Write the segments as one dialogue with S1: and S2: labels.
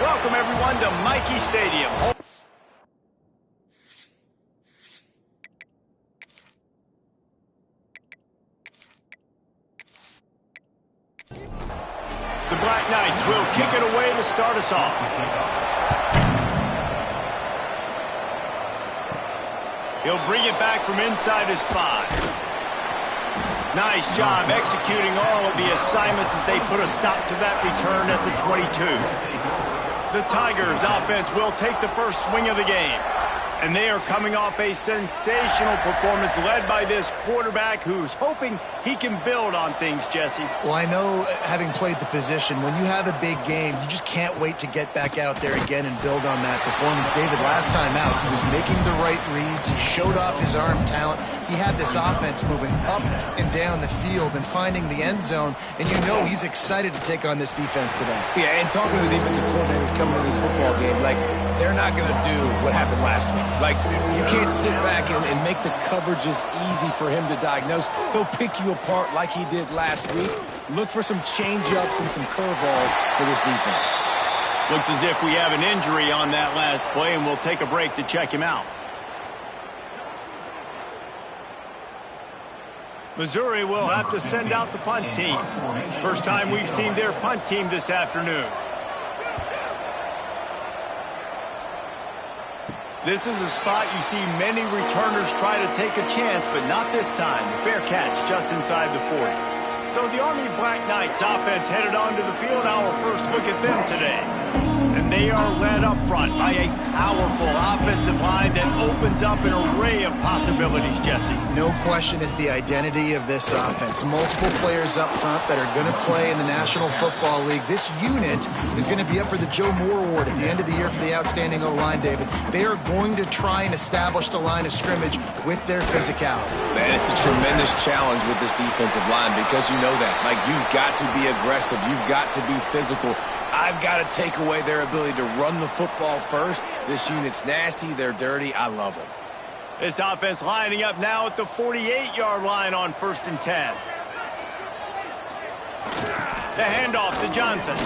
S1: Welcome, everyone, to Michie Stadium. The Black Knights will kick it away to start us off. He'll bring it back from inside his 5. Nice job executing all of the assignments as they put a stop to that return at the 22. The Tigers offense will take the first swing of the game. And they are coming off a sensational performance led by this quarterback who's hoping he can build on things, Jesse.
S2: Well, I know, having played the position, when you have a big game, you just can't wait to get back out there again and build on that performance. David, last time out, he was making the right reads. He showed off his arm talent. He had this offense moving up and down the field and finding the end zone, and you know he's excited to take on this defense today.
S3: Yeah, and talking to the defensive coordinators coming to this football game, like, they're not going to do what happened last week. Like, you can't sit back and make the coverages easy for him to diagnose. He'll pick you apart like he did last week. Look for some change-ups and some curveballs for this defense.
S1: Looks as if we have an injury on that last play, and we'll take a break to check him out. Missouri will have to send out the punt team. First time we've seen their punt team this afternoon. This is a spot you see many returners try to take a chance, but not this time. The fair catch just inside the 40. So the Army Black Knights offense headed onto the field. Our first look at them today. And they are led up front by a powerful offensive line that opens up an array of possibilities, Jesse.
S2: No question it's the identity of this offense. Multiple players up front that are going to play in the National Football League. This unit is going to be up for the Joe Moore Award at the end of the year for the outstanding O-line, David. They are going to try and establish the line of scrimmage with their physicality.
S3: Man, it's a tremendous challenge with this defensive line because you know that. Like, you've got to be aggressive. You've got to be physical. I've got to take away their ability to run the football first. This unit's nasty. They're dirty. I love them.
S1: This offense lining up now at the 48-yard line on 1st and 10. The handoff to Johnson.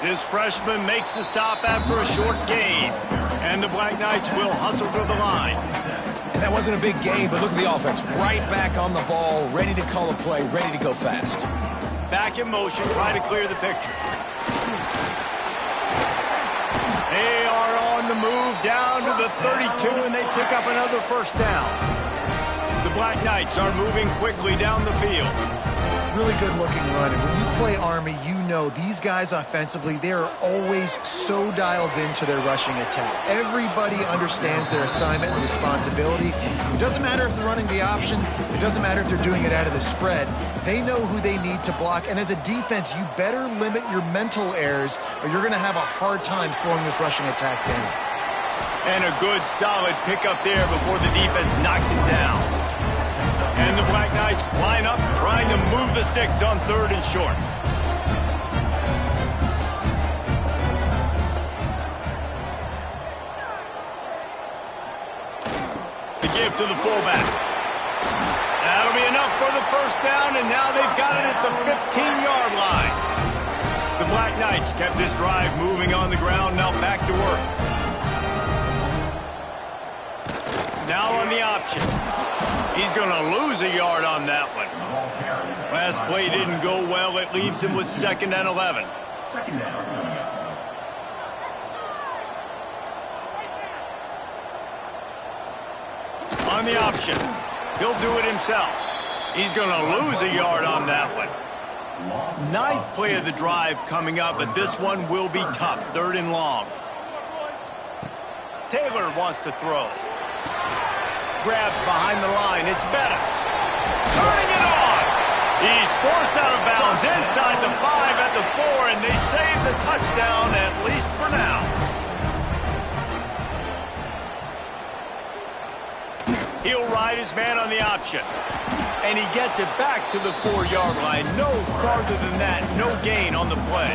S1: This freshman makes the stop after a short gain. And the Black Knights will hustle to the line.
S3: And that wasn't a big gain, but look at the offense. Right back on the ball, ready to call a play, ready to go fast.
S1: Back in motion, trying to clear the picture. They are on the move down to the 32, and they pick up another first down. The Black Knights are moving quickly down the field.
S2: Really good-looking run. And when you play Army, you know these guys offensively, they are always so dialed into their rushing attack. Everybody understands their assignment and responsibility. It doesn't matter if they're running the option. It doesn't matter if they're doing it out of the spread. They know who they need to block. And as a defense, you better limit your mental errors or you're going to have a hard time slowing this rushing attack down.
S1: And a good, solid pickup there before the defense knocks it down. And the Black Knights line up, trying to move the sticks on 3rd and short. The give to the fullback. That'll be enough for the first down, and now they've got it at the 15-yard line. The Black Knights kept this drive moving on the ground, now back to work. Now on the option. He's going to lose a yard on that one. Last play didn't go well. It leaves him with 2nd and 11. On the option. He'll do it himself. He's going to lose a yard on that one. 9th play of the drive coming up, but this one will be tough. 3rd and long. Taylor wants to throw. Grabbed behind the line. It's Bettis. Turning it on. He's forced out of bounds inside the 5 at the 4, and they save the touchdown, at least for now. He'll ride his man on the option. And he gets it back to the 4-yard line. No farther than that. No gain on the play.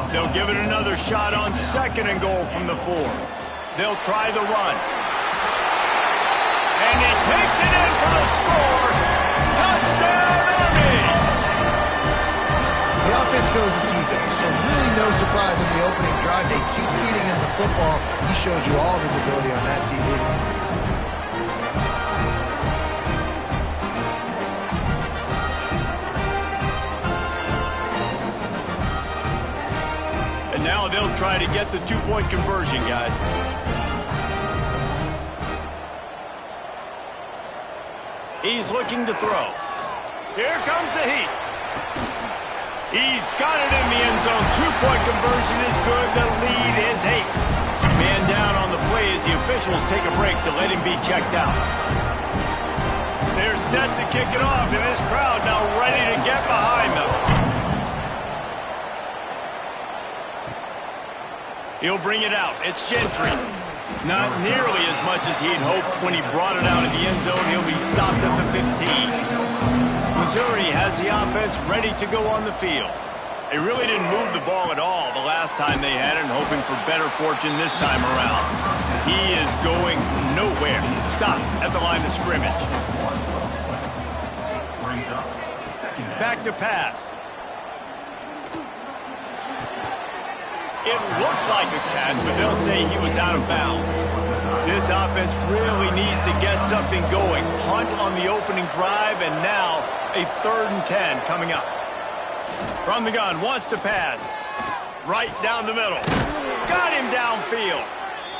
S1: They'll give it another shot on 2nd and goal from the 4. They'll try the run. And he takes it in for the score. Touchdown, Army!
S2: The defense goes as he goes. So really no surprise in the opening drive. They keep feeding him the football. He showed you all of his ability on that TV.
S1: And now they'll try to get the two-point conversion, guys. He's looking to throw. Here comes the heat. He's got it in the end zone. Two-point conversion is good. The lead is 8. Man down on the play as the officials take a break to let him be checked out. They're set to kick it off, and this crowd now ready to get behind them. He'll bring it out. It's Gentry. Not nearly as much as he'd hoped when he brought it out of the end zone. He'll be stopped at the 15. Missouri has the offense ready to go on the field. They really didn't move the ball at all the last time they had it, and hoping for better fortune this time around. He is going nowhere. Stop at the line of scrimmage. Back to pass. It looked like a catch, but they'll say he was out of bounds. This offense really needs to get something going. Punt on the opening drive, and now a 3rd and 10 coming up. From the gun, wants to pass. Right down the middle. Got him downfield.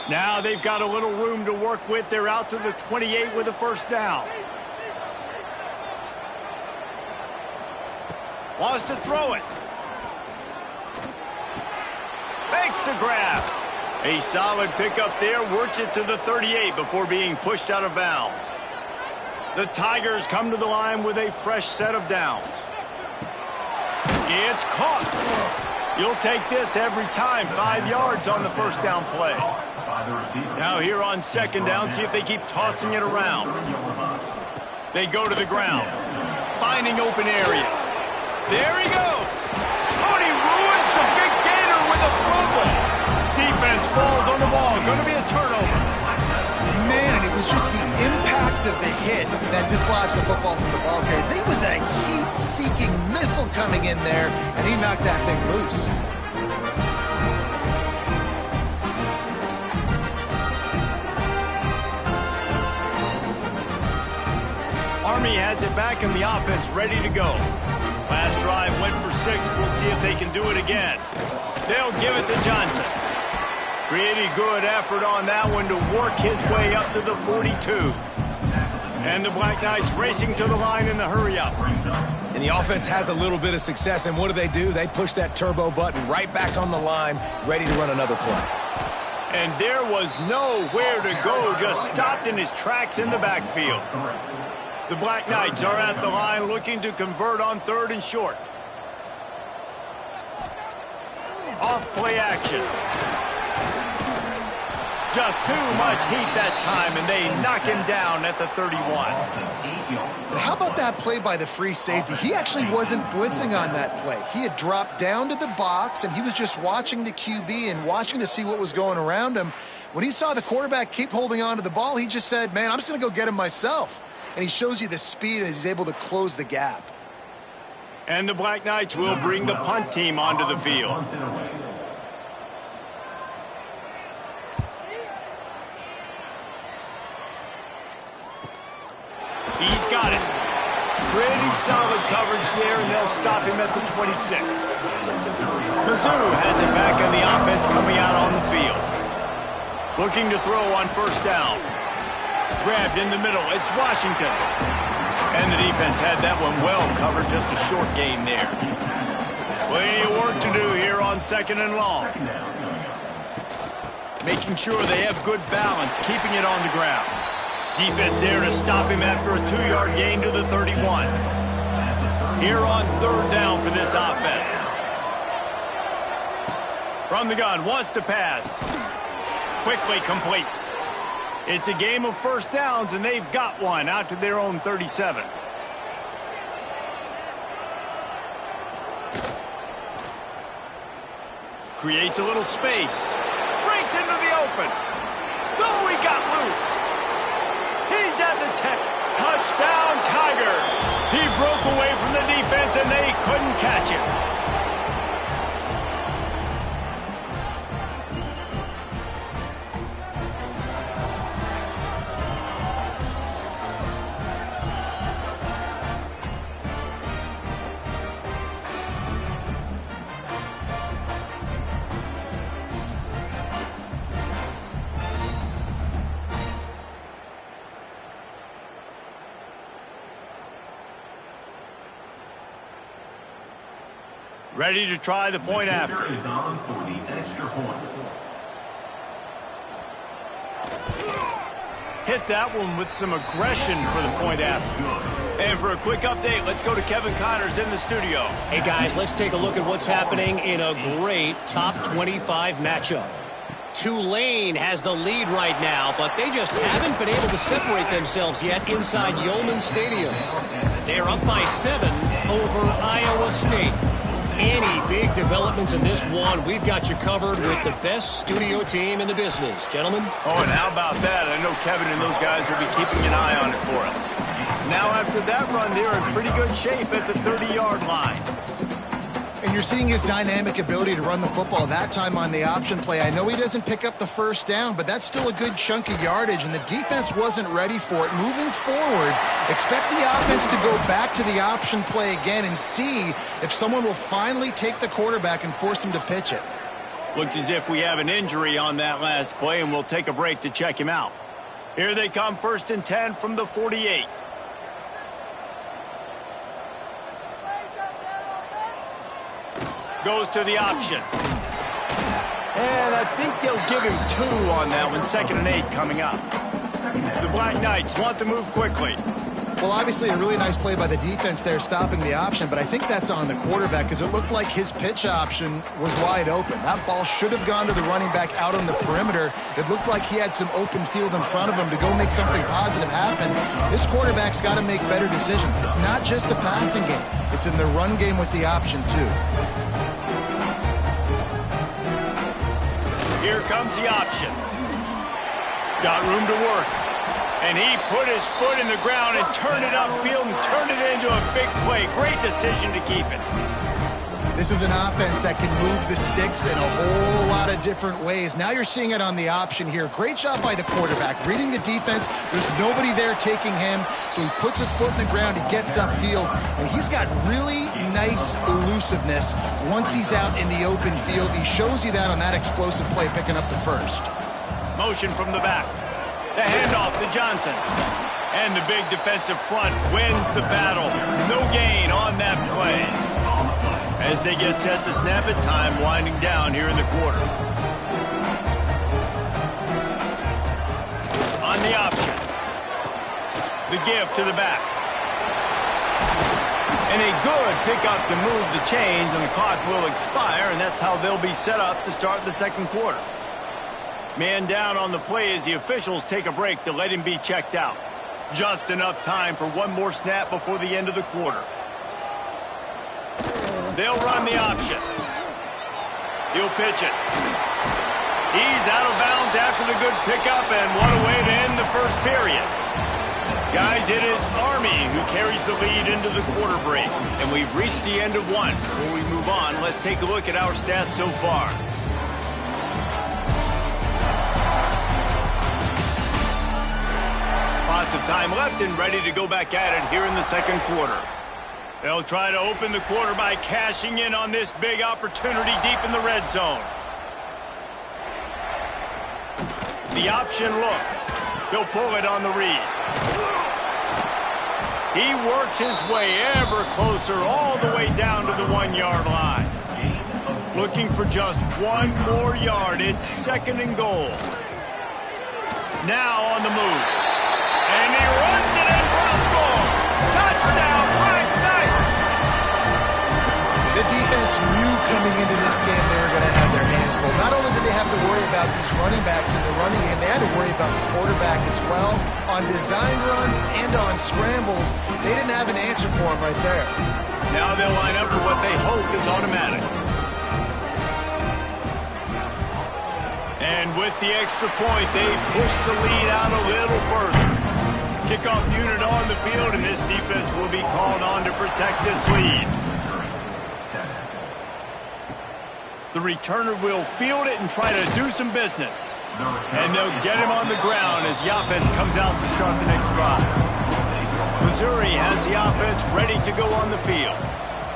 S1: Now they've got a little room to work with. They're out to the 28 with a first down. Wants to throw it. Makes the grab. A solid pickup there. Works it to the 38 before being pushed out of bounds. The Tigers come to the line with a fresh set of downs. It's caught. You'll take this every time. 5 yards on the first down play. Now here on second down, see if they keep tossing it around. They go to the ground, finding open areas. There he goes. Tony ruins the big gator with a fumble. Defense falls on the ball. Going to be a turnover.
S2: Man, and it was just the impact of the hit that dislodged the football from the ball carrier. There was a heat-seeking missile coming in there, and he knocked that thing loose.
S1: Army has it back in the offense, ready to go. Last drive went for 6. We'll see if they can do it again. They'll give it to Johnson. Pretty good effort on that one to work his way up to the 42. And the Black Knights racing to the line in a hurry-up.
S3: And the offense has a little bit of success, and what do? They push that turbo button right back on the line, ready to run another play.
S1: And there was nowhere to go, just stopped in his tracks in the backfield. The Black Knights are at the line looking to convert on 3rd and short. Off play action. Just too much heat that time, and they knock him down at the 31.
S2: But how about that play by the free safety? He actually wasn't blitzing on that play. He had dropped down to the box, and he was just watching the QB and watching to see what was going around him. When he saw the quarterback keep holding on to the ball, he just said, man, I'm just going to go get him myself. And he shows you the speed as he's able to close the gap.
S1: And the Black Knights will bring the punt team onto the field. He's got it. Pretty solid coverage there, and they'll stop him at the 26. Mizzou has it back on the offense coming out on the field. Looking to throw on first down. Grabbed in the middle. It's Washington. And the defense had that one well covered. Just a short gain there. Plenty of work to do here on 2nd and long. Making sure they have good balance, keeping it on the ground. Defense there to stop him after a 2-yard gain to the 31. Here on 3rd down for this offense. From the gun, wants to pass. Quickly complete. It's a game of first downs, and they've got one out to their own 37. Creates a little space. Breaks into the open. Oh, he got loose. He's at the 10. Touchdown, Tigers. He broke away from the defense, and they couldn't catch him. Ready to try the point after.
S4: Is on for the extra point.
S1: Hit that one with some aggression for the point after. And for a quick update, let's go to Kevin Connors in the studio.
S5: Hey, guys, let's take a look at what's happening in a great top 25 matchup. Tulane has the lead right now, but they just haven't been able to separate themselves yet inside Yulman Stadium. They're up by 7 over Iowa State. Any big developments in this one, we've got you covered with the best studio team in the business. Gentlemen?
S1: Oh, and how about that? I know Kevin and those guys will be keeping an eye on it for us. Now, after that run, they're in pretty good shape at the 30-yard line.
S2: And you're seeing his dynamic ability to run the football, that time on the option play. I know he doesn't pick up the first down, but that's still a good chunk of yardage, and the defense wasn't ready for it. Moving forward, expect the offense to go back to the option play again and see if someone will finally take the quarterback and force him to pitch it.
S1: Looks as if we have an injury on that last play, and we'll take a break to check him out. Here they come, 1st and 10 from the 48. Goes to the option. And I think they'll give him 2 on that one. 2nd and 8 coming up. The Black Knights want to move quickly.
S2: Well, obviously a really nice play by the defense there, stopping the option, but I think that's on the quarterback because it looked like his pitch option was wide open. That ball should have gone to the running back out on the perimeter. It looked like he had some open field in front of him to go make something positive happen. This quarterback's got to make better decisions. It's not just the passing game. It's in the run game with the option, too.
S1: Here comes the option. Got room to work. And he put his foot in the ground and turned it upfield and turned it into a big play. Great decision to keep it.
S2: This is an offense that can move the sticks in a whole lot of different ways. Now you're seeing it on the option here. Great job by the quarterback. Reading the defense, there's nobody there taking him, so he puts his foot in the ground, he gets upfield, and he's got really nice elusiveness once he's out in the open field. He shows you that on that explosive play, picking up the first.
S1: Motion from the back. The handoff to Johnson. And the big defensive front wins the battle. No gain on that play. As they get set to snap it, time winding down here in the quarter. On the option. The give to the back. And a good pickup to move the chains, and the clock will expire, and that's how they'll be set up to start the second quarter. Man down on the play as the officials take a break to let him be checked out. Just enough time for one more snap before the end of the quarter. They'll run the option. He'll pitch it. He's out of bounds after the good pickup, and what a way to end the first period. Guys, it is Army who carries the lead into the quarter break, and we've reached the end of one. Before we move on, let's take a look at our stats so far. Lots of time left and ready to go back at it here in the second quarter. They'll try to open the quarter by cashing in on this big opportunity deep in the red zone. The option look. He'll pull it on the read. He works his way ever closer all the way down to the 1-yard line. Looking for just one more yard. It's 2nd and goal. Now on the move. And he runs it in for a score. Touchdown, Black Knights!
S2: The defense knew coming into this game they were going to have their hands full. Not only did they have to worry about these running backs in the running game, they had to worry about the quarterback as well. On design runs and on scrambles, they didn't have an answer for him right there.
S1: Now they'll line up for what they hope is automatic. And with the extra point, they push the lead out a little further. Kickoff unit on the field, and this defense will be called on to protect this lead. The returner will field it and try to do some business. And they'll get him on the ground as the offense comes out to start the next drive. Missouri has the offense ready to go on the field.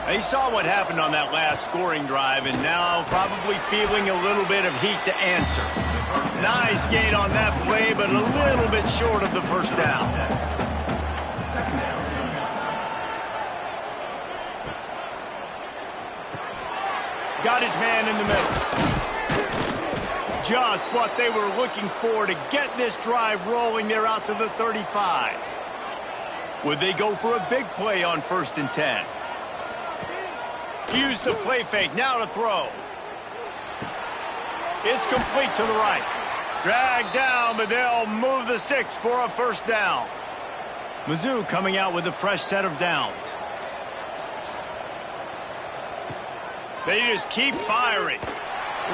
S1: They saw what happened on that last scoring drive and now probably feeling a little bit of heat to answer. Nice gain on that play, but a little bit short of the first down. Got his man in the middle. Just what they were looking for to get this drive rolling there out to the 35. Would they go for a big play on 1st and 10? Use the play fake, now to throw. It's complete to the right. Dragged down, but they'll move the sticks for a 1st down. Mizzou coming out with a fresh set of downs. They just keep firing.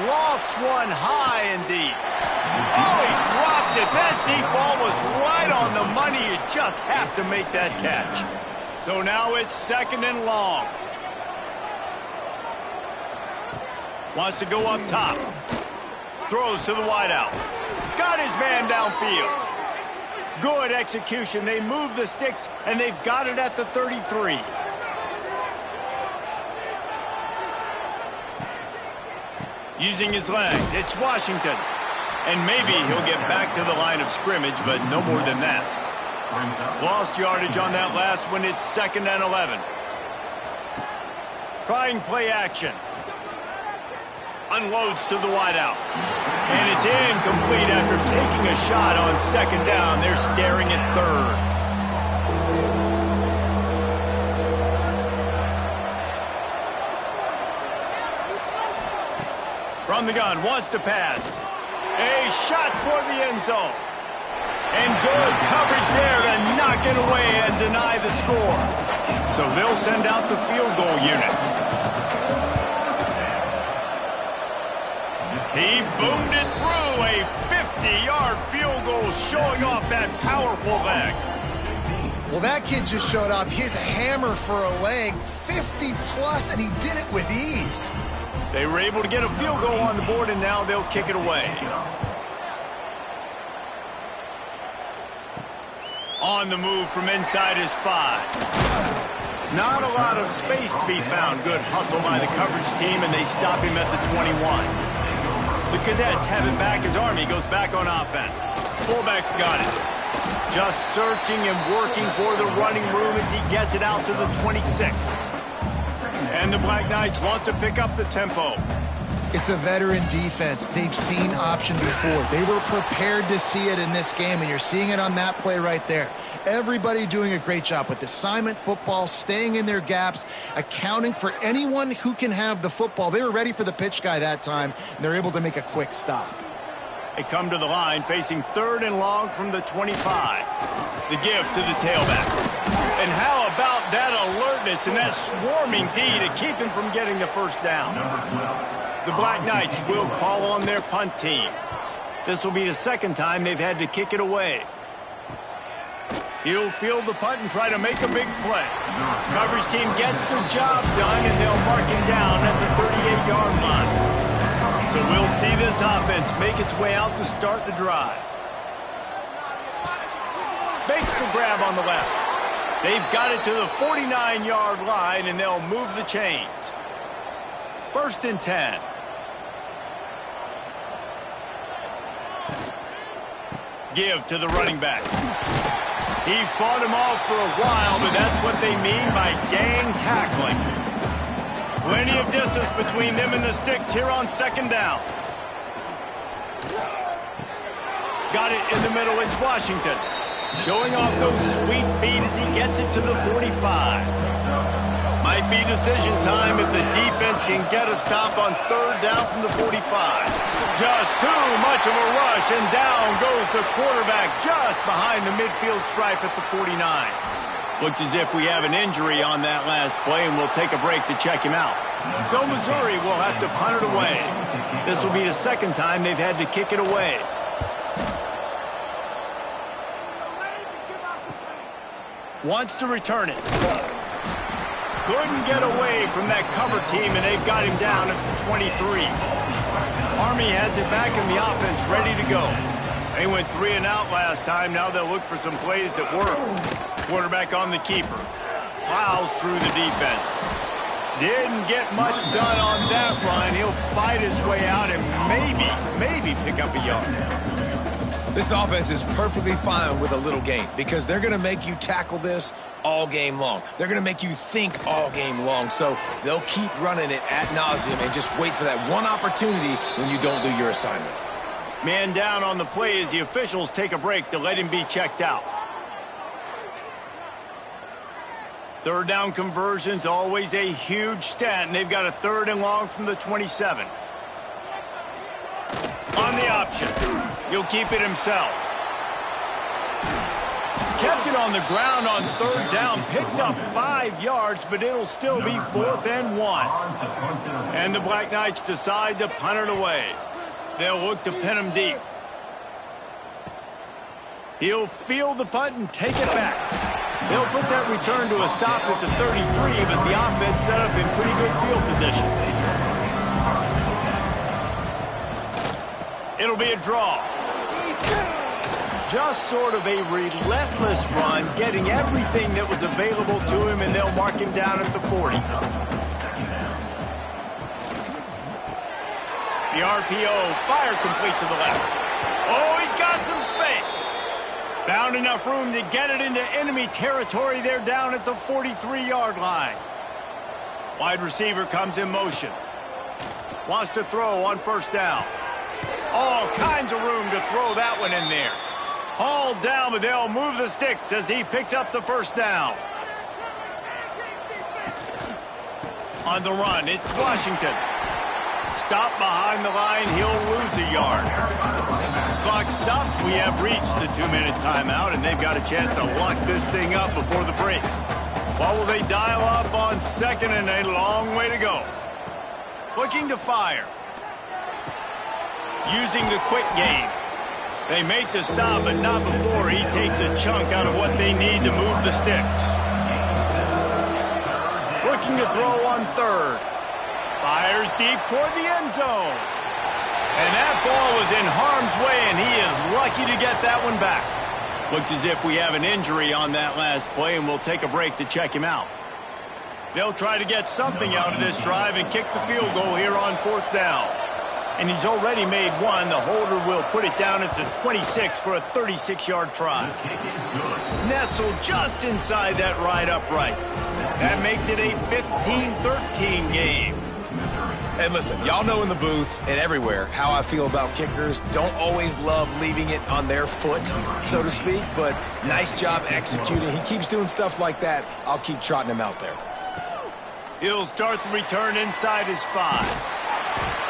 S1: Lofts one high and deep. Oh, he dropped it. That deep ball was right on the money. You just have to make that catch. So now it's 2nd and long. Wants to go up top. Throws to the wideout. Got his man downfield. Good execution. They move the sticks, and they've got it at the 33. Using his legs, it's Washington. And maybe he'll get back to the line of scrimmage, but no more than that. Lost yardage on that last one. It's 2nd and 11. Trying play action. Unloads to the wideout. And it's incomplete after taking a shot on 2nd down. They're staring at 3rd. From the gun, wants to pass. A shot for the end zone. And good coverage there to knock it away and deny the score. So they'll send out the field goal unit. He boomed it through. A 50-yard field goal showing off that powerful leg.
S2: Well, that kid just showed off his hammer for a leg, 50-plus, and he did it with ease.
S1: They were able to get a field goal on the board, and now they'll kick it away. On the move from inside his 5. Not a lot of space to be found. Good hustle by the coverage team, and they stop him at the 21. The Cadets have it back as Army goes back on offense. Fullback's got it. Just searching and working for the running room as he gets it out to the 26. And the Black Knights want to pick up the tempo.
S2: It's a veteran defense. They've seen option before. They were prepared to see it in this game, and you're seeing it on that play right there. Everybody doing a great job with assignment football, staying in their gaps, accounting for anyone who can have the football. They were ready for the pitch guy that time, and they're able to make a quick stop.
S1: They come to the line facing 3rd and long from the 25. The give to the tailback. And how about that alertness and that swarming D to keep him from getting the 1st down? The Black Knights will call on their punt team. This will be the 2nd time they've had to kick it away. He'll field the punt and try to make a big play. Coverage team gets the job done, and they'll mark him down at the 38-yard line. So we'll see this offense make its way out to start the drive. Makes the grab on the left. They've got it to the 49-yard line, and they'll move the chains. 1st and 10. Give to the running back. He fought him off for a while, but that's what they mean by gang tackling. Plenty of distance between them and the sticks here on 2nd down. Got it in the middle. It's Washington. Showing off those sweet feet as he gets it to the 45. Might be decision time if the defense can get a stop on 3rd down from the 45. Just too much of a rush, and down goes the quarterback just behind the midfield stripe at the 49. Looks as if we have an injury on that last play, and we'll take a break to check him out. So Missouri will have to punt it away. This will be the 2nd time they've had to kick it away. Wants to return it. Couldn't get away from that cover team, and they've got him down at the 23. Army has it back in the offense, ready to go. They went 3 and out last time. Now they'll look for some plays that work. Quarterback on the keeper. Plows through the defense. Didn't get much done on that run. He'll fight his way out and maybe pick up a yard.
S3: This offense is perfectly fine with a little game because they're going to make you tackle this all game long. They're going to make you think all game long. So they'll keep running it ad nauseum and just wait for that one opportunity when you don't do your assignment.
S1: Man down on the play as the officials take a break to let him be checked out. Third down conversion's always a huge stat, and they've got a 3rd and long from the 27. On the option. He'll keep it himself. Kept it on the ground on 3rd down. Picked up 5 yards, but it'll still be 4th and 1. And the Black Knights decide to punt it away. They'll look to pin him deep. He'll field the punt and take it back. They'll put that return to a stop at the 33, but the offense set up in pretty good field position. It'll be a draw. Just sort of a relentless run, getting everything that was available to him, and they'll mark him down at the 40. The RPO, fire complete to the left. Oh, he's got some space. Found enough room to get it into enemy territory. They're down at the 43-yard line. Wide receiver comes in motion. Wants to throw on 1st down. All kinds of room to throw that one in there. Hauled down, but they'll move the sticks as he picks up the 1st down. On the run, it's Washington. Stop behind the line, he'll lose a yard. Clock stopped, we have reached the 2-minute timeout, and they've got a chance to lock this thing up before the break. What will they dial up on 2nd and a long way to go? Looking to fire. Using the quick game. They make the stop, but not before he takes a chunk out of what they need to move the sticks. Looking to throw on 3rd. Fires deep toward the end zone. And that ball was in harm's way, and he is lucky to get that one back. Looks as if we have an injury on that last play, and we'll take a break to check him out. They'll try to get something out of this drive and kick the field goal here on 4th down. And he's already made one. The holder will put it down at the 26 for a 36-yard try. Nestled just inside that right upright. That makes it a 15-13 game.
S3: And listen, y'all know in the booth and everywhere how I feel about kickers. Don't always love leaving it on their foot, so to speak, but nice job executing. He keeps doing stuff like that. I'll keep trotting him out there.
S1: He'll start the return inside his 5.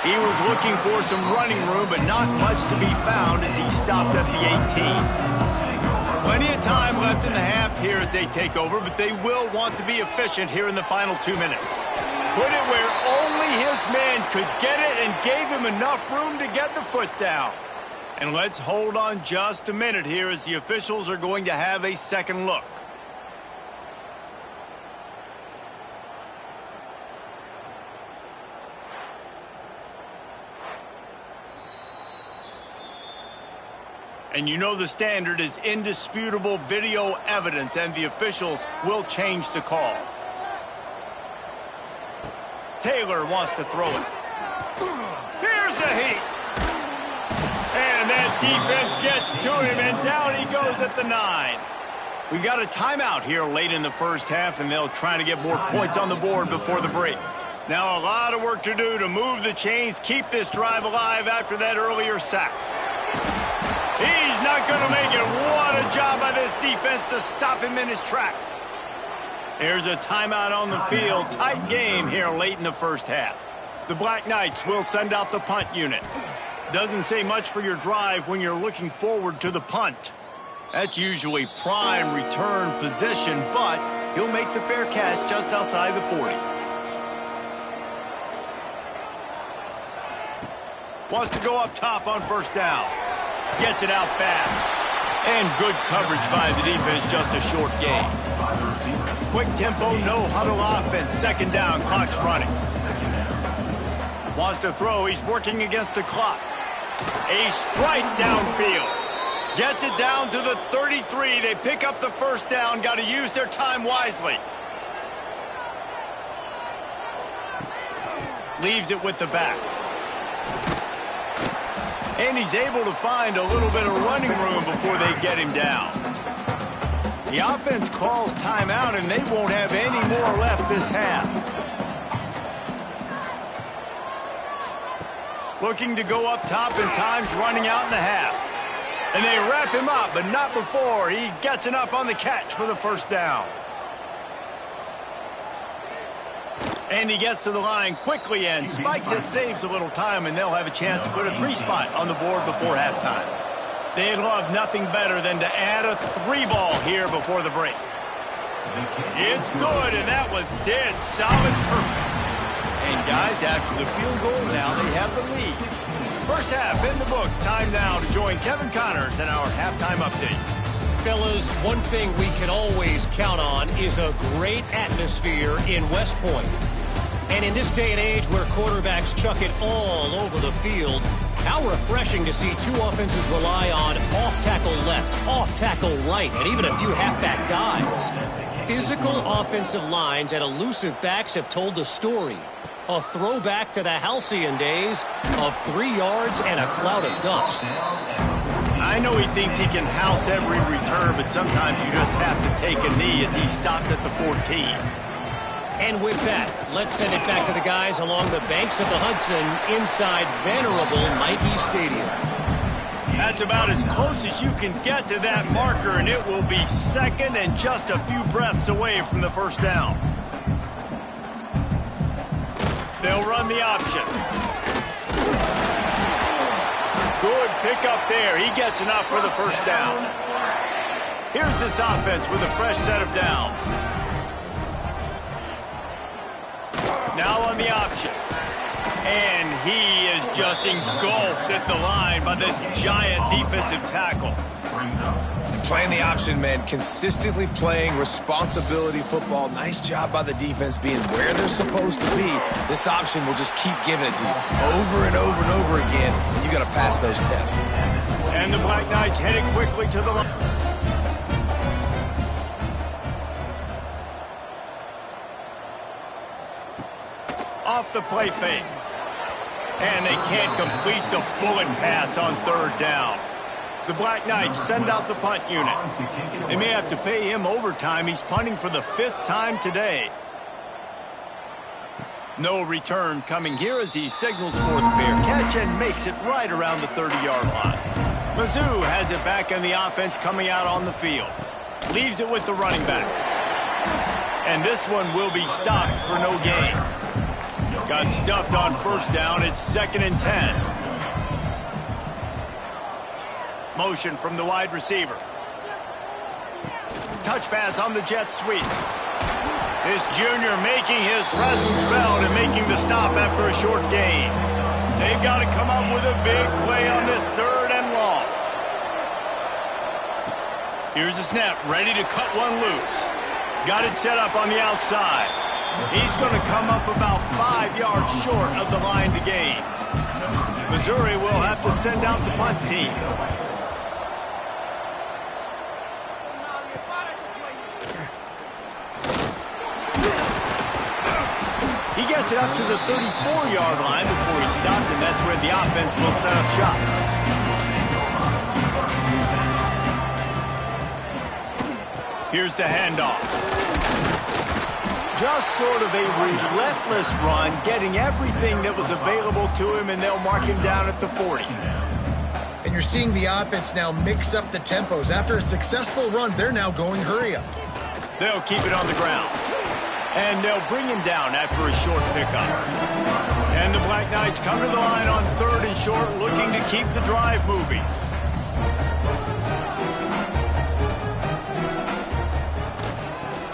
S1: He was looking for some running room, but not much to be found as he stopped at the 18. Plenty of time left in the half here as they take over, but they will want to be efficient here in the final 2 minutes. Put it where only his man could get it and gave him enough room to get the foot down. And let's hold on just a minute here as the officials are going to have a second look. And you know the standard is indisputable video evidence, and the officials will change the call. Taylor wants to throw it. Here's a heat. And that defense gets to him, and down he goes at the 9. We got a timeout here late in the first half, and they'll try to get more points on the board before the break. Now a lot of work to do to move the chains, keep this drive alive after that earlier sack. He's not going to make it. What a job by this defense to stop him in his tracks. There's a timeout on the field. Tight game here late in the first half. The Black Knights will send out the punt unit. Doesn't say much for your drive when you're looking forward to the punt. That's usually prime return position, but he'll make the fair catch just outside the 40. Wants to go up top on 1st down. Gets it out fast. And good coverage by the defense, just a short gain. Quick tempo, no huddle offense. 2nd down, clock's running. Wants to throw, he's working against the clock. A strike downfield. Gets it down to the 33. They pick up the 1st down, got to use their time wisely. Leaves it with the back. And he's able to find a little bit of running room before they get him down. The offense calls timeout, and they won't have any more left this half. Looking to go up top, and time's running out in the half. And they wrap him up, but not before he gets enough on the catch for the first down. And he gets to the line quickly and spikes it, saves a little time, and they'll have a chance to put a 3-spot on the board before halftime. They'd love nothing better than to add a 3-ball here before the break. It's good, and that was dead solid perfect. And guys, after the field goal, now they have the lead. First half in the books. Time now to join Kevin Connors in our halftime update.
S5: Fellas, one thing we can always count on is a great atmosphere in West Point. And in this day and age where quarterbacks chuck it all over the field, how refreshing to see two offenses rely on off-tackle left, off-tackle right, and even a few halfback dives. Physical offensive lines and elusive backs have told the story. A throwback to the halcyon days of 3 yards and a cloud of dust.
S1: I know he thinks he can house every return, but sometimes you just have to take a knee as he stopped at the 14.
S5: And with that, let's send it back to the guys along the banks of the Hudson inside venerable Nike Stadium.
S1: That's about as close as you can get to that marker, and it will be second and just a few breaths away from the first down. They'll run the option. Good pickup there. He gets enough for the first down. Here's this offense with a fresh set of downs. Now on the option. And he is just engulfed at the line by this giant defensive tackle.
S3: Playing the option, man, consistently playing responsibility football. Nice job by the defense being where they're supposed to be. This option will just keep giving it to you over and over and over again, and you got to pass those tests.
S1: And the Black Knights heading quickly to the line. Off the play fake. And they can't complete the bullet pass on third down. The Black Knights send out the punt unit. They may have to pay him overtime. He's punting for the 5th time today. No return coming here as he signals for the fair catch and makes it right around the 30-yard line. Mizzou has it back in the offense coming out on the field. Leaves it with the running back. And this one will be stopped for no gain. Got stuffed on first down. It's 2nd and 10. Motion from the wide receiver. Touch pass on the jet sweep. This junior making his presence felt and making the stop after a short gain. They've got to come up with a big play on this 3rd and long. Here's the snap, ready to cut one loose. Got it set up on the outside. He's going to come up about 5 yards short of the line to gain. Missouri will have to send out the punt team. He gets it up to the 34-yard line before he stopped, and that's where the offense will set up shop. Here's the handoff. Just sort of a relentless run, getting everything that was available to him, and they'll mark him down at the 40.
S2: And you're seeing the offense now mix up the tempos. After a successful run, they're now going hurry up.
S1: They'll keep it on the ground. And they'll bring him down after a short pickup. And the Black Knights come to the line on 3rd and short, looking to keep the drive moving.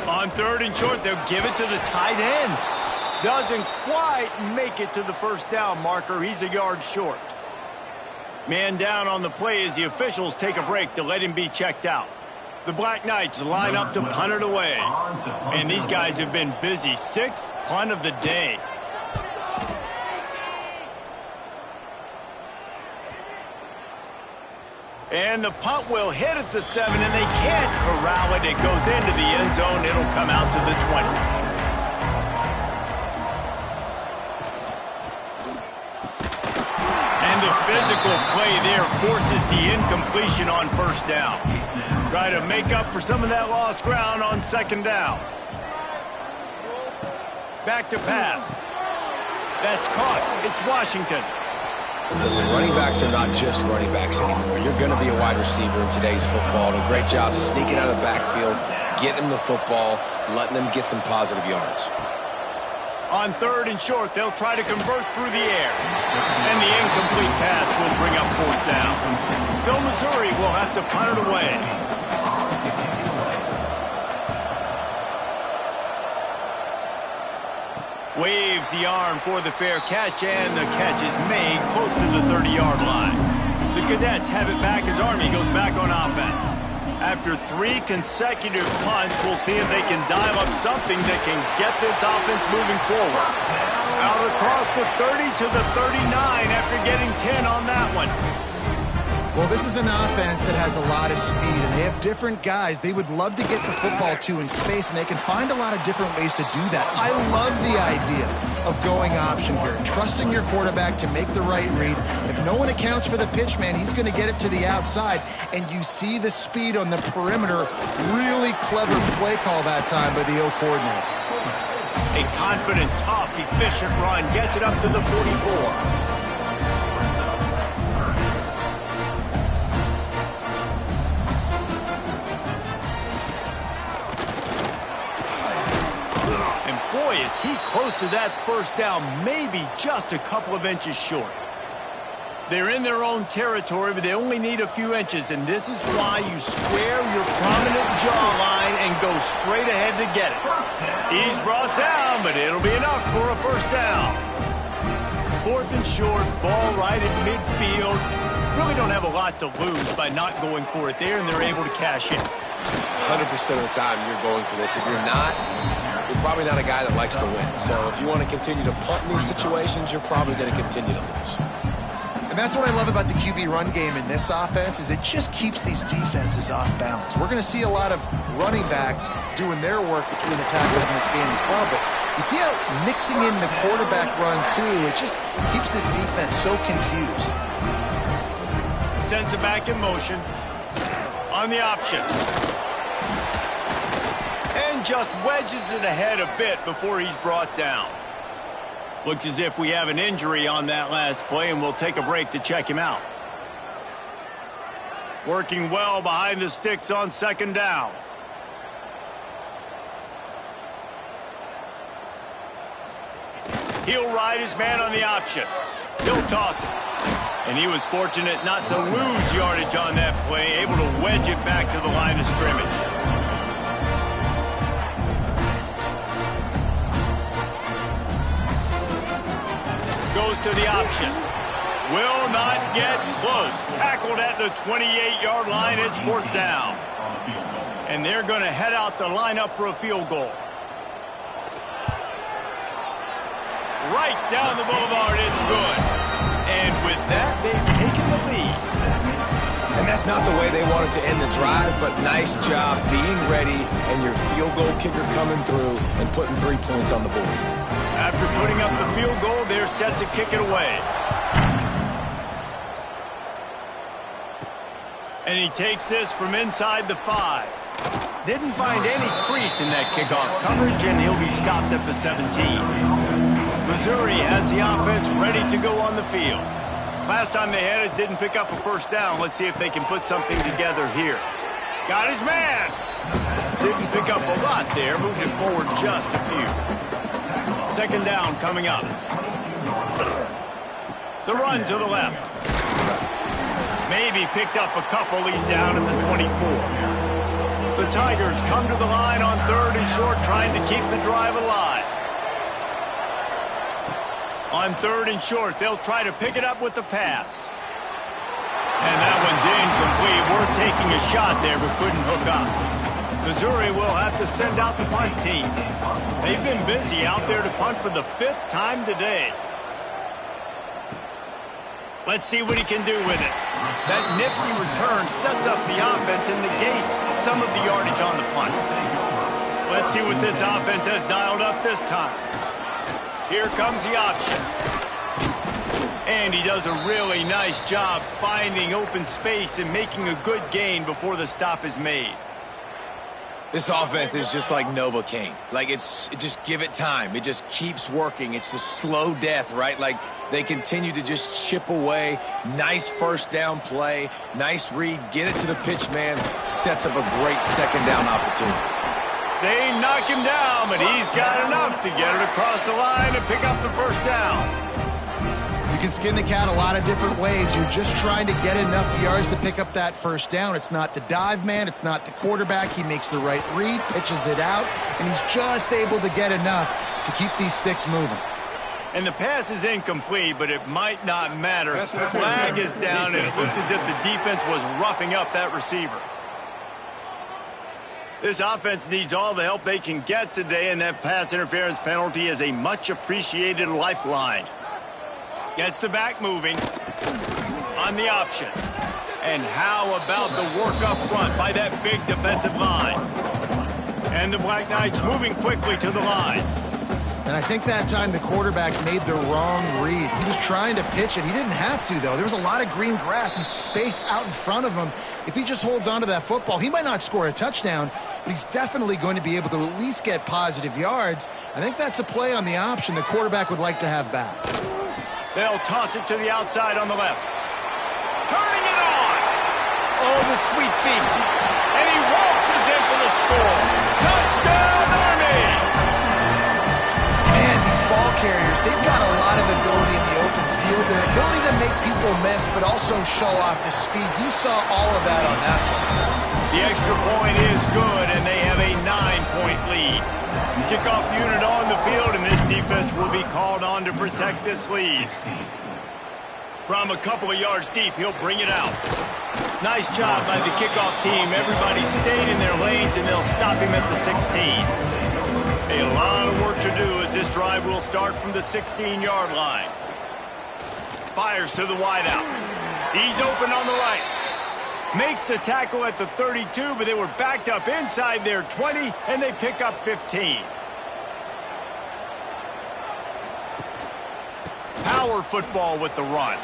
S1: On 3rd and short, they'll give it to the tight end. Doesn't quite make it to the first down marker. He's a yard short. Man down on the play as the officials take a break to let him be checked out. The Black Knights line up to punt it away. And these guys have been busy. 6th punt of the day. And the punt will hit at the 7, and they can't corral it. It goes into the end zone. It'll come out to the 20. And the physical play there forces the incompletion on first down. Try to make up for some of that lost ground on second down. Back to pass. That's caught. It's Washington.
S3: Listen, running backs are not just running backs anymore. You're going to be a wide receiver in today's football. A great job sneaking out of the backfield, getting them the football, letting them get some positive yards.
S1: On third and short, they'll try to convert through the air. And the incomplete pass will bring up fourth down. So Missouri will have to punt it away. Waves the arm for the fair catch, and the catch is made close to the 30-yard line. The Cadets have it back as Army goes back on offense. After 3 consecutive punts, we'll see if they can dial up something that can get this offense moving forward. Out across the 30 to the 39 after getting 10 on that one.
S2: Well, this is an offense that has a lot of speed, and they have different guys they would love to get the football to in space, and they can find a lot of different ways to do that. I love the idea of going option here, trusting your quarterback to make the right read. If no one accounts for the pitch, man, he's going to get it to the outside, and you see the speed on the perimeter. Really clever play call that time by the O coordinator.
S1: A confident, tough, efficient run gets it up to the 44. Boy, is he close to that first down, maybe just a couple of inches short. They're in their own territory, but they only need a few inches, and this is why you square your prominent jawline and go straight ahead to get it. He's brought down, but it'll be enough for a first down. Fourth and short, ball right at midfield. Really don't have a lot to lose by not going for it there, and they're able to cash in.
S3: 100% of the time you're going for this. If you're not, you're probably not a guy that likes to win. So if you want to continue to punt in these situations, you're probably going to continue to lose.
S2: And that's what I love about the QB run game in this offense, is it just keeps these defenses off balance. We're going to see a lot of running backs doing their work between the tackles in this game as well. But you see how mixing in the quarterback run too, it just keeps this defense so confused.
S1: Sends it back in motion. On the option. And just wedges it ahead a bit before he's brought down. Looks as if we have an injury on that last play, and we'll take a break to check him out. Working well behind the sticks on second down. He'll ride his man on the option. He'll toss it. And he was fortunate not to lose yardage on that play, able to wedge it back to the line of scrimmage. Goes to the option. Will not get close. Tackled at the 28-yard line. It's fourth down. And they're going to head out to line up for a field goal. Right down the boulevard. It's good. And with that, they've taken the lead.
S3: And that's not the way they wanted to end the drive, but nice job being ready and your field goal kicker coming through and putting 3 points on the board.
S1: After putting up the field goal, they're set to kick it away. And he takes this from inside the 5. Didn't find any crease in that kickoff coverage, and he'll be stopped at the 17. Missouri has the offense ready to go on the field. Last time they had it, didn't pick up a first down. Let's see if they can put something together here. Got his man. Didn't pick up a lot there, moved it forward just a few. Second down coming up. The run to the left. Maybe picked up a couple. He's down at the 24. The Tigers come to the line on third and short, trying to keep the drive alive. On third and short, they'll try to pick it up with the pass. And that one's incomplete. We're taking a shot there, but couldn't hook up. Missouri will have to send out the punt team. They've been busy out there to punt for the 5th time today. Let's see what he can do with it. That nifty return sets up the offense and negates some of the yardage on the punt. Let's see what this offense has dialed up this time. Here comes the option. And he does a really nice job finding open space and making a good gain before the stop is made.
S3: This offense is just like Novocaine. Like, just give it time. It just keeps working. It's the slow death, right? Like, they continue to just chip away. Nice first down play. Nice read. Get it to the pitch man. Sets up a great second down opportunity.
S1: They knock him down, but he's got enough to get it across the line and pick up the first down.
S2: You can skin the cat a lot of different ways. You're just trying to get enough yards to pick up that first down. It's not the dive man. It's not the quarterback. He makes the right read, pitches it out, and he's just able to get enough to keep these sticks moving.
S1: And the pass is incomplete, but it might not matter. The flag is down, and it looked as if the defense was roughing up that receiver. This offense needs all the help they can get today, and that pass interference penalty is a much-appreciated lifeline. Gets the back moving on the option. And how about the work up front by that big defensive line? And the Black Knights moving quickly to the line.
S2: And I think that time the quarterback made the wrong read. He was trying to pitch it. He didn't have to, though. There was a lot of green grass and space out in front of him. If he just holds on to that football, he might not score a touchdown, but he's definitely going to be able to at least get positive yards. I think that's a play on the option the quarterback would like to have back.
S1: They'll toss it to the outside on the left. Turning it on. Oh, the sweet feet. And he waltzes in for the score. Touchdown, Army!
S2: Man, these ball carriers, they've got a lot of ability in the open field. Their ability to make people miss, but also show off the speed. You saw all of that on that one.
S1: The extra point is good, and they have a 9-point lead. Kickoff unit on the field, and this defense will be called on to protect this lead. From a couple of yards deep, he'll bring it out. Nice job by the kickoff team. Everybody stayed in their lanes, and they'll stop him at the 16. A lot of work to do as this drive will start from the 16-yard line. Fires to the wideout. He's open on the right. Makes the tackle at the 32, but they were backed up inside their 20, and they pick up 15. Power football with the run.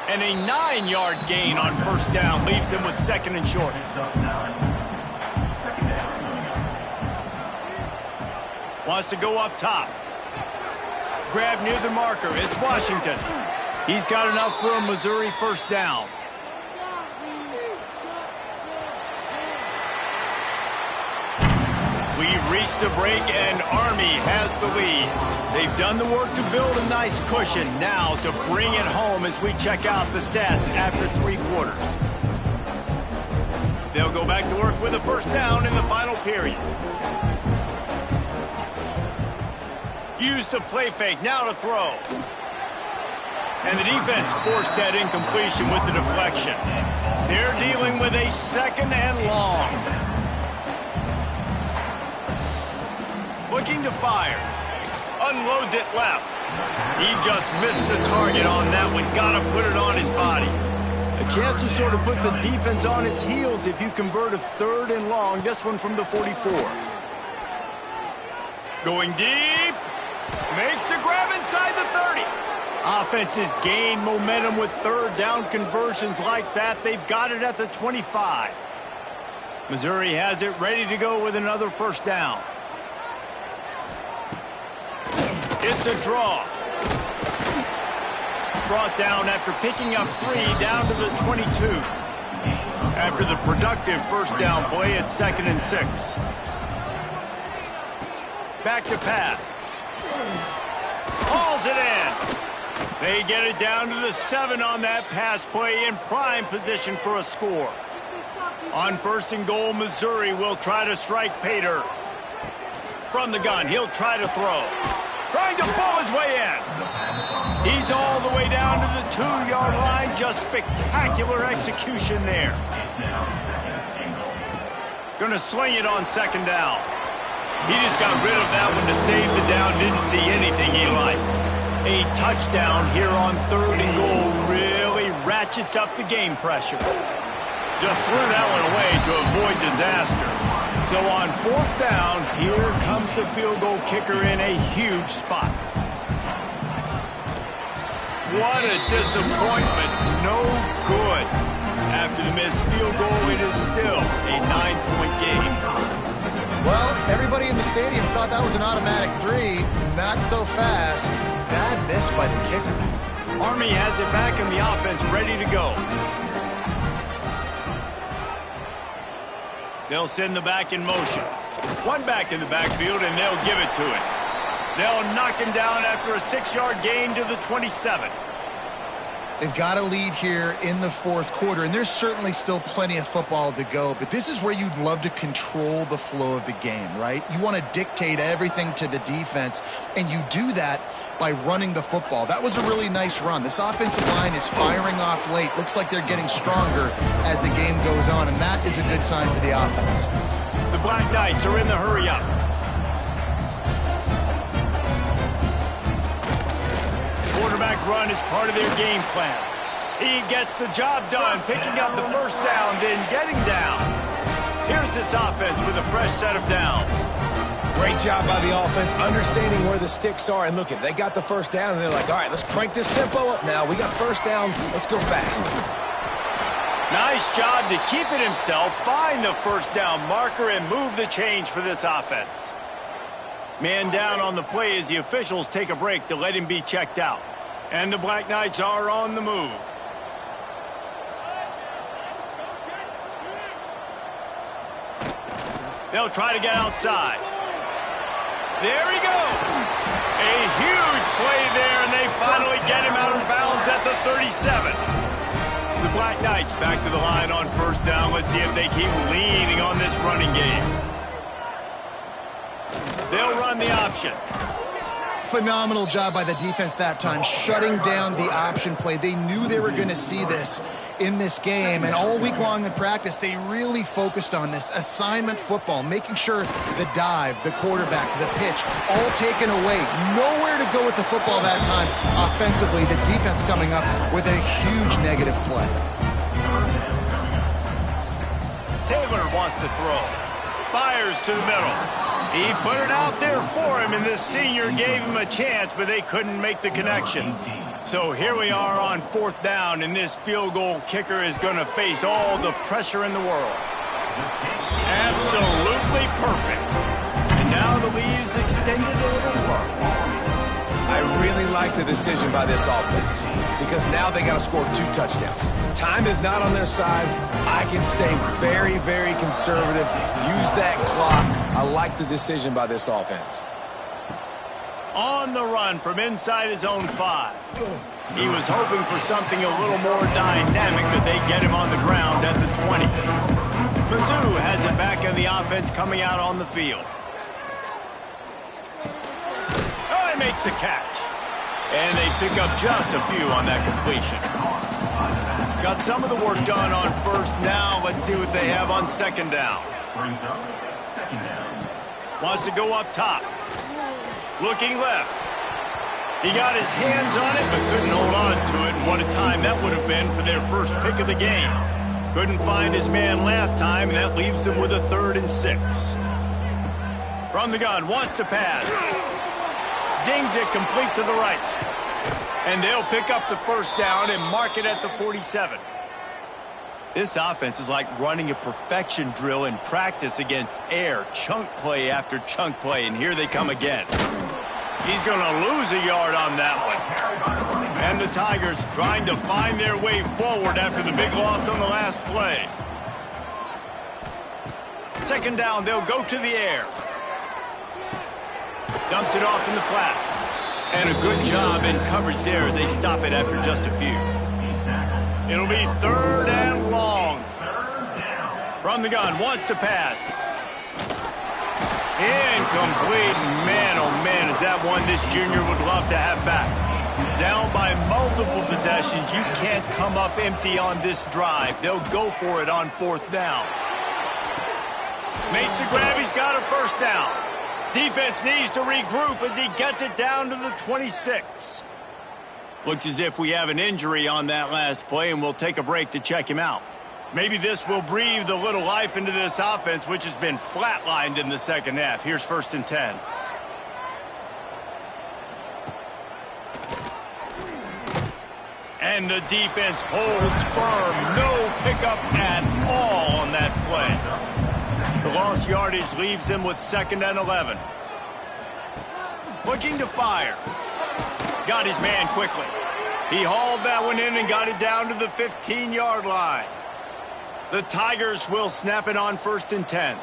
S1: And a 9-yard gain on first down leaves him with second and short. Wants to go up top. Grab near the marker. It's Washington. He's got enough for a Missouri first down. We've reached the break, and Army has the lead. They've done the work to build a nice cushion. Now to bring it home as we check out the stats after 3 quarters. They'll go back to work with a first down in the final period. Use the play fake, now to throw. And the defense forced that incompletion with the deflection. They're dealing with a second and long. Looking to fire. Unloads it left. He just missed the target on that one. Gotta put it on his body. A chance to sort of put the defense on its heels if you convert a third and long. This one from the 44. Going deep. Makes the grab inside the 30. Offenses gain momentum with third down conversions like that. They've got it at the 25. Missouri has it ready to go with another first down. It's a draw. Brought down after picking up 3 down to the 22. After the productive first down play, it's 2nd and 6. Back to pass. Hauls it in. They get it down to the 7 on that pass play in prime position for a score. On 1st and goal, Missouri will try to strike Pater. From the gun, he'll try to throw. Trying to pull his way in. He's all the way down to the 2-yard line. Just spectacular execution there. Gonna sling it on 2nd down. He just got rid of that one to save the down. Didn't see anything he liked. A touchdown here on 3rd and goal really ratchets up the game pressure. Just threw that one away to avoid disaster. So on 4th down, here comes the field goal kicker in a huge spot. What a disappointment. No good. After the missed field goal, it is still a 9-point game.
S2: Well, everybody in the stadium thought that was an automatic 3. Not so fast. Bad miss by the kicker.
S1: Army has it back in the offense, ready to go. They'll send the back in motion. One back in the backfield, and they'll give it to it. They'll knock him down after a 6-yard gain to the 27.
S2: They've got a lead here in the fourth quarter, and there's certainly still plenty of football to go, but this is where you'd love to control the flow of the game, right? You want to dictate everything to the defense, and you do that by running the football. That was a really nice run. This offensive line is firing off late. Looks like they're getting stronger as the game goes on, and that is a good sign for the offense.
S1: The Black Knights are in the hurry-up. Quarterback run is part of their game plan. He gets the job done, picking up the first down, then getting down. Here's this offense with a fresh set of downs.
S3: Great job by the offense, understanding where the sticks are. And look, they got the first down, and they're like, all right, let's crank this tempo up now. We got first down. Let's go fast.
S1: Nice job to keep it himself, find the first down marker, and move the change for this offense. Man down on the play as the officials take a break to let him be checked out. And the Black Knights are on the move. They'll try to get outside. There he goes. A huge play there, and they finally get him out of bounds at the 37. The Black Knights back to the line on first down. Let's see if they keep leaning on this running game. They'll run the option.
S2: Phenomenal job by the defense that time, shutting down the option play. They knew they were going to see this in this game, and all week long in practice, they really focused on this assignment football, making sure the dive, the quarterback, the pitch, all taken away. Nowhere to go with the football that time offensively. The defense coming up with a huge negative play.
S1: Taylor wants to throw. Fires to the middle. He put it out there for him, and this senior gave him a chance, but they couldn't make the connection. So here we are on fourth down, and this field goal kicker is going to face all the pressure in the world. Absolutely perfect. And now the lead is extended a little further.
S3: I really like the decision by this offense because now they got to score 2 touchdowns. Time is not on their side. I can stay very, very conservative, use that clock. I like the decision by this offense.
S1: On the run from inside his own 5. He was hoping for something a little more dynamic, but they get him on the ground at the 20. Mizzou has it back in the offense coming out on the field. Oh, he makes the catch. And they pick up just a few on that completion. Got some of the work done on first. Now let's see what they have on second down.
S4: Brings up second down.
S1: Wants to go up top. Looking left. He got his hands on it, but couldn't hold on to it. And what a time that would have been for their first pick of the game. Couldn't find his man last time, and that leaves them with a 3rd and 6. From the gun, wants to pass. Zings it complete to the right. And they'll pick up the first down and mark it at the 47. This offense is like running a perfection drill in practice against air. Chunk play after chunk play, and here they come again. He's going to lose a yard on that one. And the Tigers trying to find their way forward after the big loss on the last play. Second down, they'll go to the air. Dumps it off in the flats. And a good job in coverage there as they stop it after just a few. It'll be 3rd and long. From the gun, wants to pass. Incomplete. Man, oh man, is that one this junior would love to have back. Down by multiple possessions. You can't come up empty on this drive. They'll go for it on 4th down. Makes the grab. He's got a first down. Defense needs to regroup as he gets it down to the 26. Looks as if we have an injury on that last play, and we'll take a break to check him out. Maybe this will breathe a little life into this offense, which has been flatlined in the second half. Here's 1st and 10. And the defense holds firm. No pickup at all on that play. The lost yardage leaves them with 2nd and 11. Looking to fire. Got his man quickly. He hauled that one in and got it down to the 15-yard line. The Tigers will snap it on 1st and 10.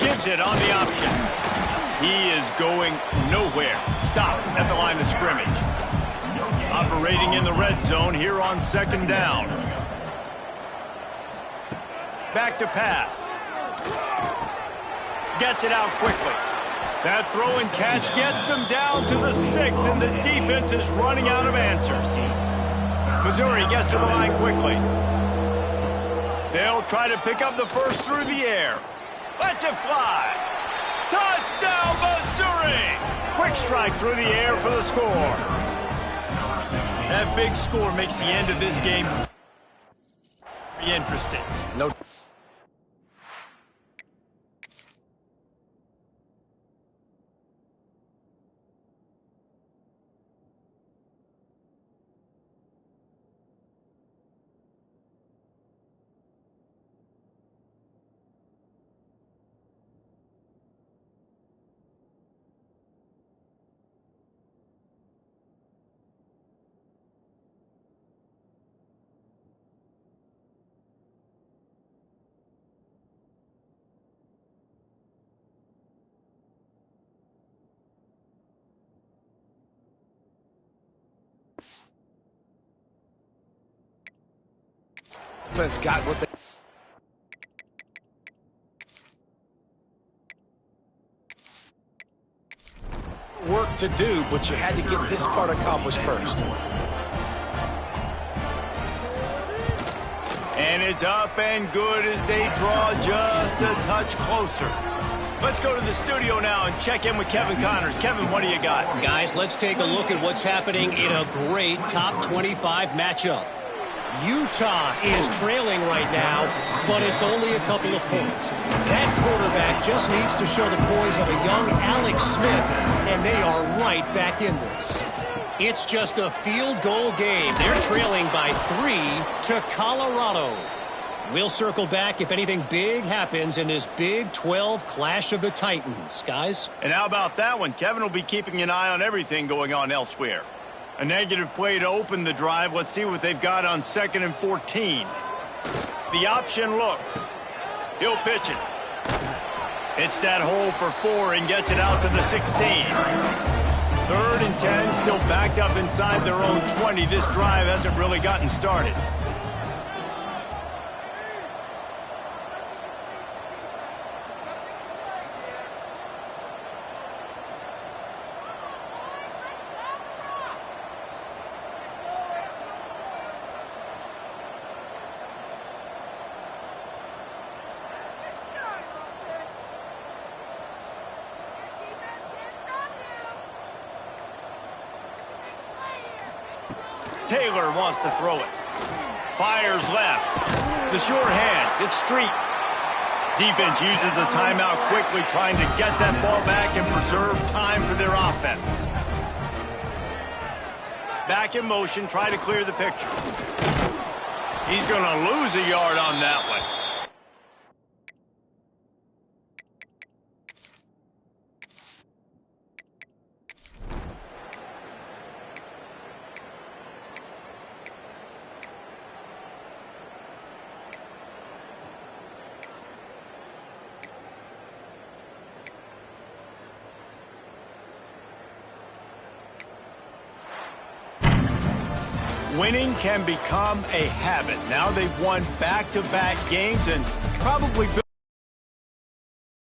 S1: Gives it on the option. He is going nowhere. Stop at the line of scrimmage. Operating in the red zone here on 2nd down. Back to pass. Gets it out quickly. That throw and catch gets them down to the 6, and the defense is running out of answers. Missouri gets to the line quickly. They'll try to pick up the first through the air. Lets it fly. Touchdown, Missouri! Quick strike through the air for the score. That big score makes the end of this game very interesting.
S3: No. Defense got what they... work to do, but you had to get this part accomplished first.
S1: And it's up and good as they draw just a touch closer. Let's go to the studio now and check in with Kevin Connors. Kevin, what do you got?
S5: Guys, let's take a look at what's happening in a great top 25 matchup. Utah is trailing right now, but it's only a couple of points. That quarterback just needs to show the poise of a young Alex Smith, and they are right back in this. It's just a field goal game. They're trailing by 3 to Colorado. We'll circle back if anything big happens in this Big 12 clash of the Titans, guys.
S1: And how about that one? Kevin will be keeping an eye on everything going on elsewhere. A negative play to open the drive. Let's see what they've got on 2nd and 14. The option look. He'll pitch it. It's that hole for 4 and gets it out to the 16. 3rd and 10, still backed up inside their own 20. This drive hasn't really gotten started. Taylor wants to throw it. Fires left. The sure hands. It's Street. Defense uses a timeout quickly, trying to get that ball back and preserve time for their offense. Back in motion, try to clear the picture. He's going to lose a yard on that one. Winning can become a habit. Now they've won back-to-back games and probably